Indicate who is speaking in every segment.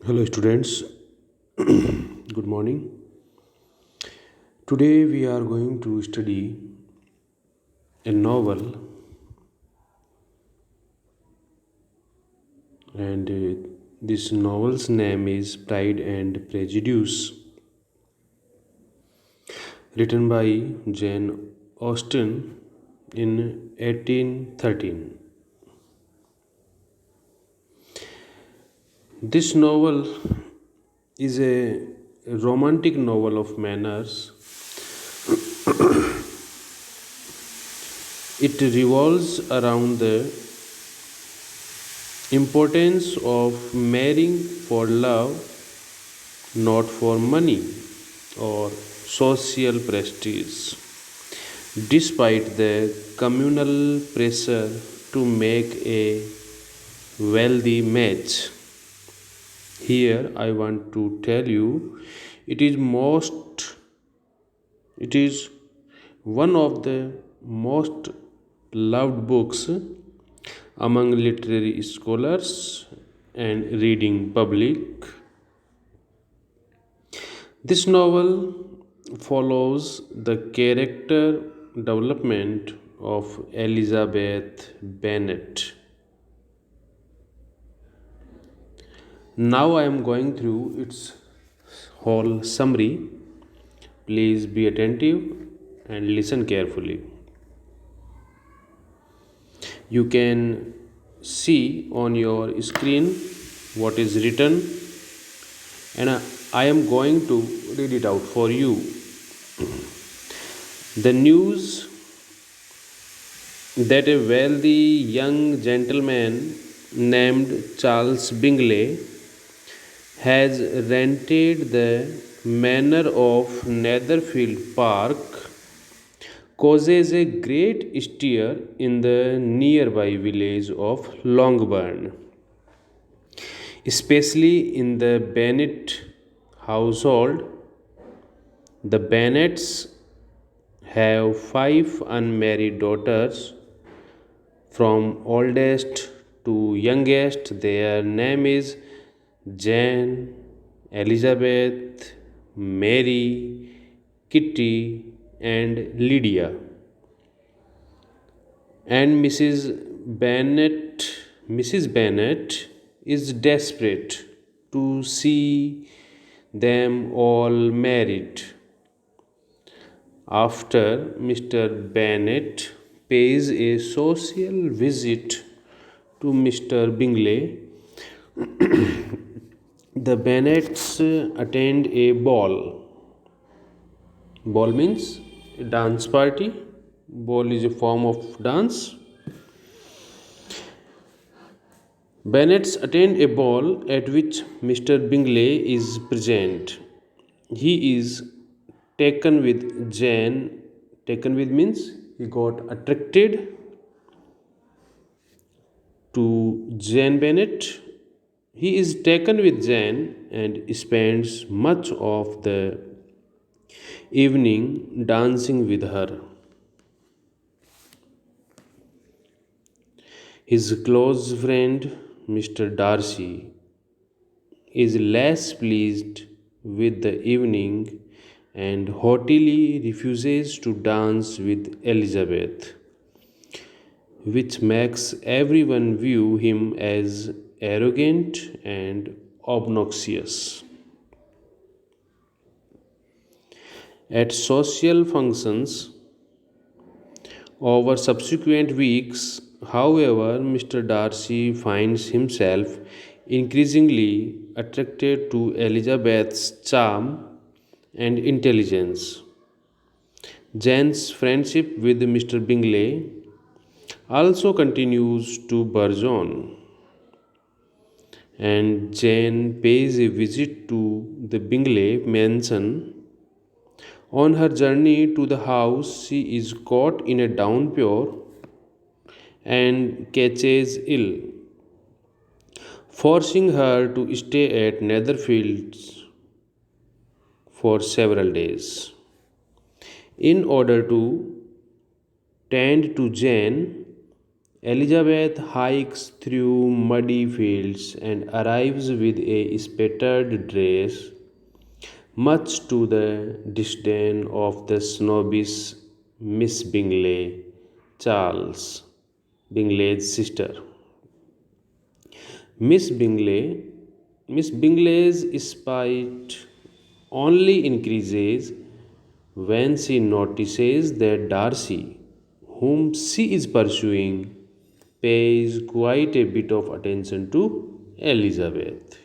Speaker 1: Hello, students. Good morning. Today we are going to study a novel, and this novel's name is Pride and Prejudice, written by Jane Austen in 1813. This novel is a romantic novel of manners. It revolves around the importance of marrying for love, not for money or social prestige. Despite the communal pressure to make a wealthy match, here I want to tell you it is most it is one of the most loved books among literary scholars and reading public. This novel follows the character development of Elizabeth Bennet. Now I am going through its whole summary. Please be attentive and listen carefully. You can see on your screen what is written, and I am going to read it out for you. The news that a wealthy young gentleman named Charles Bingley has rented the manor of Netherfield Park causes a great stir in the nearby village of Longbourn, especially in the Bennet household. The Bennets have five unmarried daughters, from oldest to youngest. Their name is Jane, Elizabeth, Mary, Kitty, and Lydia. And Mrs. Bennet is desperate to see them all married. After Mr. Bennet pays a social visit to Mr. Bingley, the Bennets attend a ball. Ball means a dance party. Ball is a form of dance. Bennets attend a ball at which Mr. Bingley is present. He is taken with Jane. Taken with means he got attracted to Jane Bennet. He is taken with Jane and spends much of the evening dancing with her. His close friend, Mr. Darcy, is less pleased with the evening and haughtily refuses to dance with Elizabeth, which makes everyone view him as arrogant and obnoxious. At social functions over subsequent weeks, however, Mr. Darcy finds himself increasingly attracted to Elizabeth's charm and intelligence. Jane's friendship with Mr. Bingley also continues to burgeon, and Jane pays a visit to the Bingley mansion. On her journey to the house, she is caught in a downpour and catches ill, forcing her to stay at Netherfields for several days. In order to tend to Jane, Elizabeth hikes through muddy fields and arrives with a spattered dress, much to the disdain of the snobbish Miss Bingley, Charles Bingley's sister. Miss Bingley, Miss Bingley's spite only increases when she notices that Darcy, whom she is pursuing, pays quite a bit of attention to Elizabeth.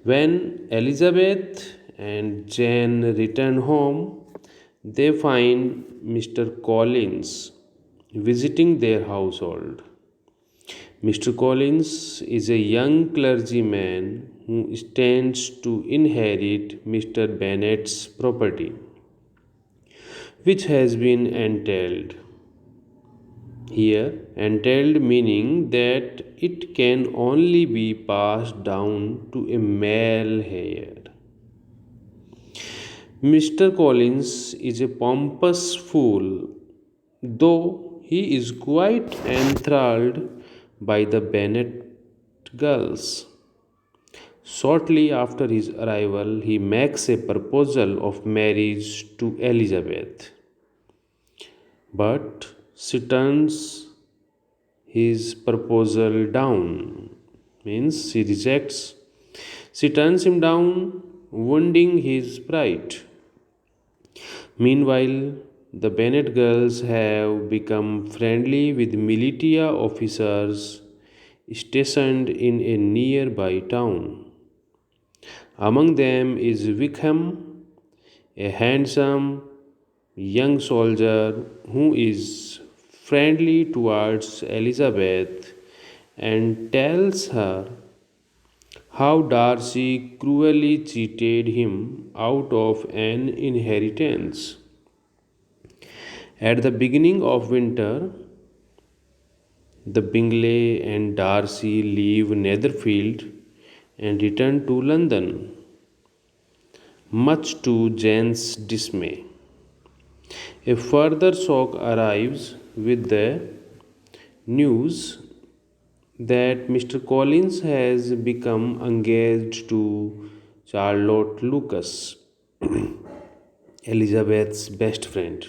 Speaker 1: When Elizabeth and Jane return home, they find Mr. Collins visiting their household. Mr. Collins is a young clergyman who stands to inherit Mr. Bennet's property, which has been entailed. Here, entailed meaning that it can only be passed down to a male heir. Mr. Collins is a pompous fool, though he is quite enthralled by the Bennet girls. Shortly after his arrival, he makes a proposal of marriage to Elizabeth, but she turns his proposal down, means she rejects. She turns him down, wounding his pride. Meanwhile, the Bennet girls have become friendly with militia officers stationed in a nearby town. Among them is Wickham, a handsome young soldier who is friendly towards Elizabeth and tells her how Darcy cruelly cheated him out of an inheritance. At the beginning of winter, the Bingley and Darcy leave Netherfield and return to London, much to Jane's dismay. A further shock arrives with the news that Mr. Collins has become engaged to Charlotte Lucas, Elizabeth's best friend,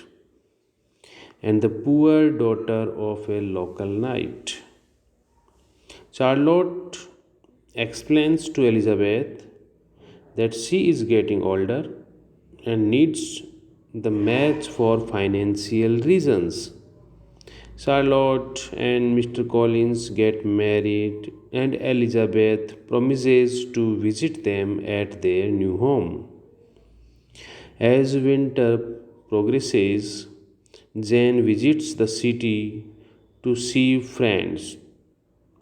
Speaker 1: and the poor daughter of a local knight. Charlotte explains to Elizabeth that she is getting older and needs the match for financial reasons. Charlotte and Mr. Collins get married, and Elizabeth promises to visit them at their new home. As winter progresses, Jane visits the city to see friends,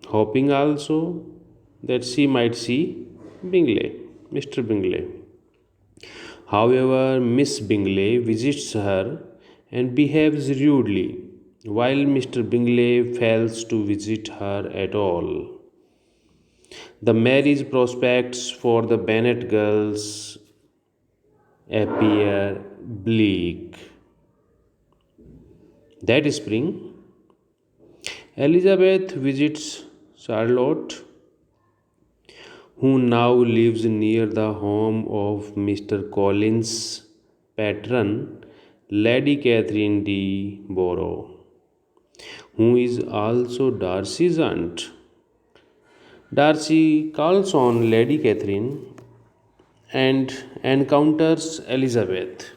Speaker 1: hoping also that she might see Bingley, Mr. Bingley. However, Miss Bingley visits her and behaves rudely, while Mr. Bingley fails to visit her at all. The marriage prospects for the Bennet girls appear bleak. That spring, Elizabeth visits Charlotte, who now lives near the home of Mr. Collins' patron, Lady Catherine de Borough, who is also Darcy's aunt. Darcy calls on Lady Catherine and encounters Elizabeth,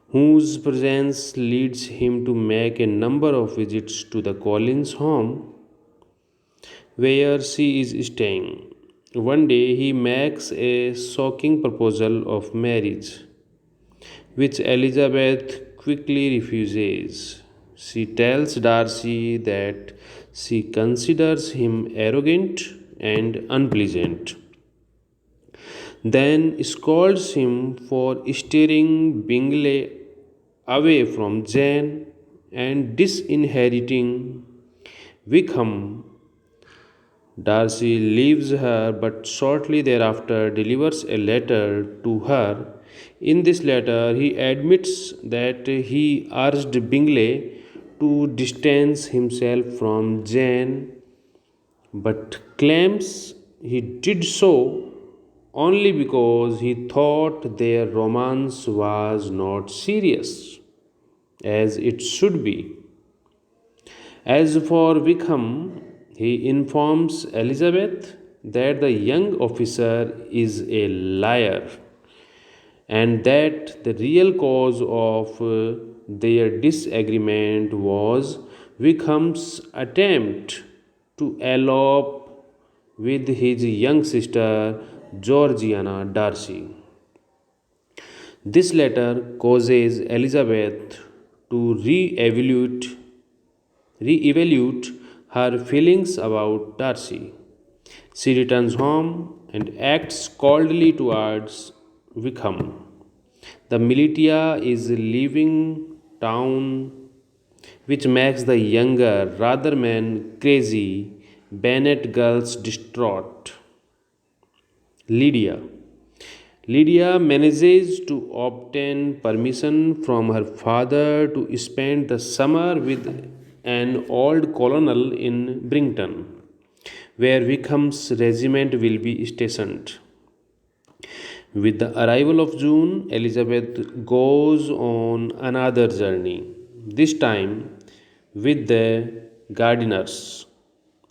Speaker 1: whose presence leads him to make a number of visits to the Collins home where she is staying. One day he makes a shocking proposal of marriage, which Elizabeth quickly refuses. She tells Darcy that she considers him arrogant and unpleasant, then scolds him for steering Bingley away from Jane and disinheriting Wickham. Darcy leaves her, but shortly thereafter delivers a letter to her. In this letter, he admits that he urged Bingley to distance himself from Jane, but claims he did so only because he thought their romance was not serious as it should be. As for Wickham, he informs Elizabeth that the young officer is a liar and that the real cause of their disagreement was Wickham's attempt to elope with his young sister Georgiana Darcy. This letter causes Elizabeth to re-evaluate her feelings about Darcy. She returns home and acts coldly towards Wickham. The militia is leaving town, which makes the younger, rather man crazy Bennet girls distraught. Lydia. Lydia manages to obtain permission from her father to spend the summer with an old colonel in Brington, where Wickham's regiment will be stationed. With the arrival of June, Elizabeth goes on another journey, this time with the Gardiners,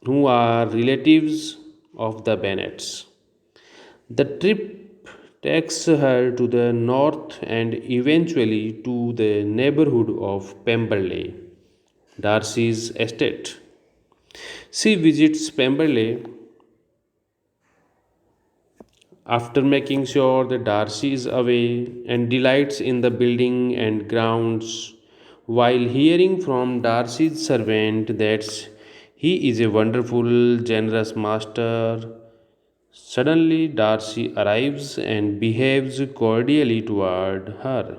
Speaker 1: who are relatives of the Bennets. The trip takes her to the north and eventually to the neighborhood of Pemberley, Darcy's estate. She visits Pemberley after making sure that Darcy is away and delights in the building and grounds while hearing from Darcy's servant that he is a wonderful, generous master. Suddenly, Darcy arrives and behaves cordially toward her.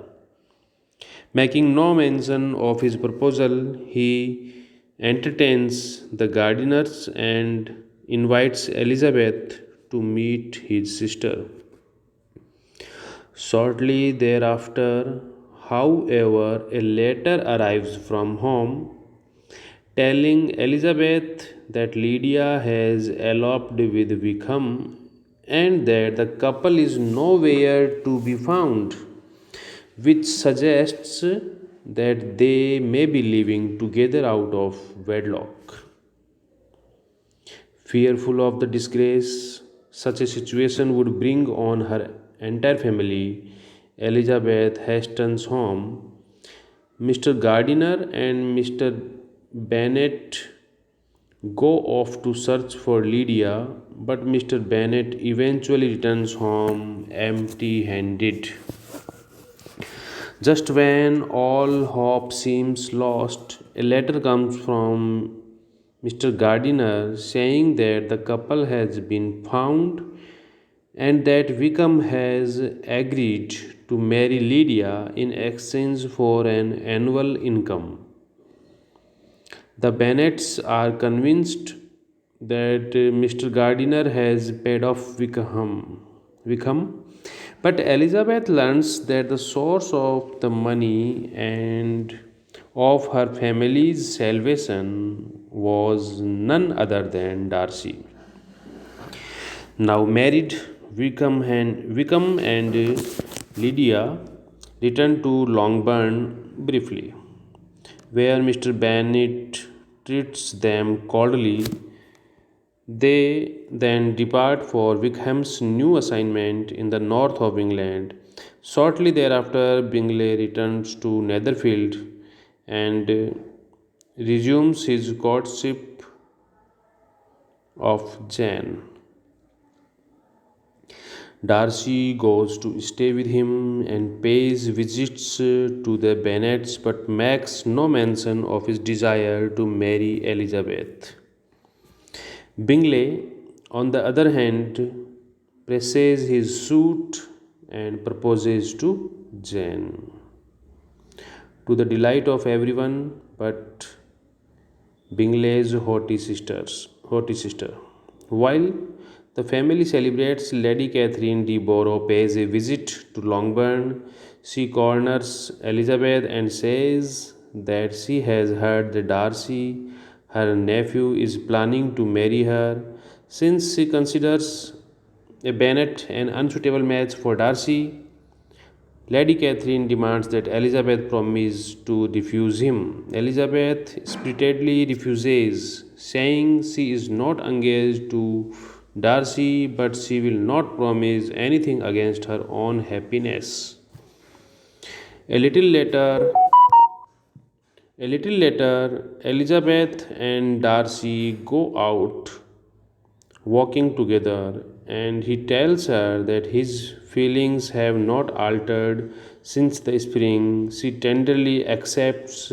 Speaker 1: Making no mention of his proposal, he entertains the gardeners and invites Elizabeth to meet his sister. Shortly thereafter, however, a letter arrives from home telling Elizabeth that Lydia has eloped with Wickham and that the couple is nowhere to be found, which suggests that they may be living together out of wedlock. Fearful of the disgrace such a situation would bring on her entire family, Elizabeth hastens home. Mr. Gardiner and Mr. Bennet go off to search for Lydia, but Mr. Bennet eventually returns home empty handed. Just when all hope seems lost, a letter comes from Mr. Gardiner saying that the couple has been found and that Wickham has agreed to marry Lydia in exchange for an annual income. The Bennets are convinced that Mr. Gardiner has paid off Wickham, but Elizabeth learns that the source of the money and of her family's salvation was none other than Darcy. Now married, Wickham and Lydia return to Longbourn briefly, where Mr. Bennet treats them coldly. They then depart for Wickham's new assignment in the north of England. Shortly thereafter, Bingley returns to Netherfield and resumes his courtship of Jane. Darcy goes to stay with him and pays visits to the Bennets but makes no mention of his desire to marry Elizabeth. Bingley, on the other hand, presses his suit and proposes to Jane. To the delight of everyone but Bingley's haughty sister. While the family celebrates, Lady Catherine de Boroughh pays a visit to Longbourn. She corners Elizabeth and says that she has heard that Darcy, her nephew, is planning to marry her. Since she considers a Bennet an unsuitable match for Darcy, Lady Catherine demands that Elizabeth promise to refuse him. Elizabeth spiritedly refuses, saying she is not engaged to Darcy, but she will not promise anything against her own happiness. A little later, Elizabeth and Darcy go out walking together, and he tells her that his feelings have not altered since the spring. She tenderly accepts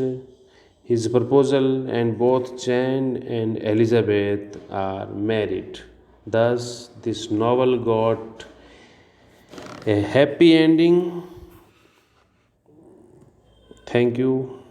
Speaker 1: his proposal, and both Jane and Elizabeth are married. Thus, this novel got a happy ending. Thank you.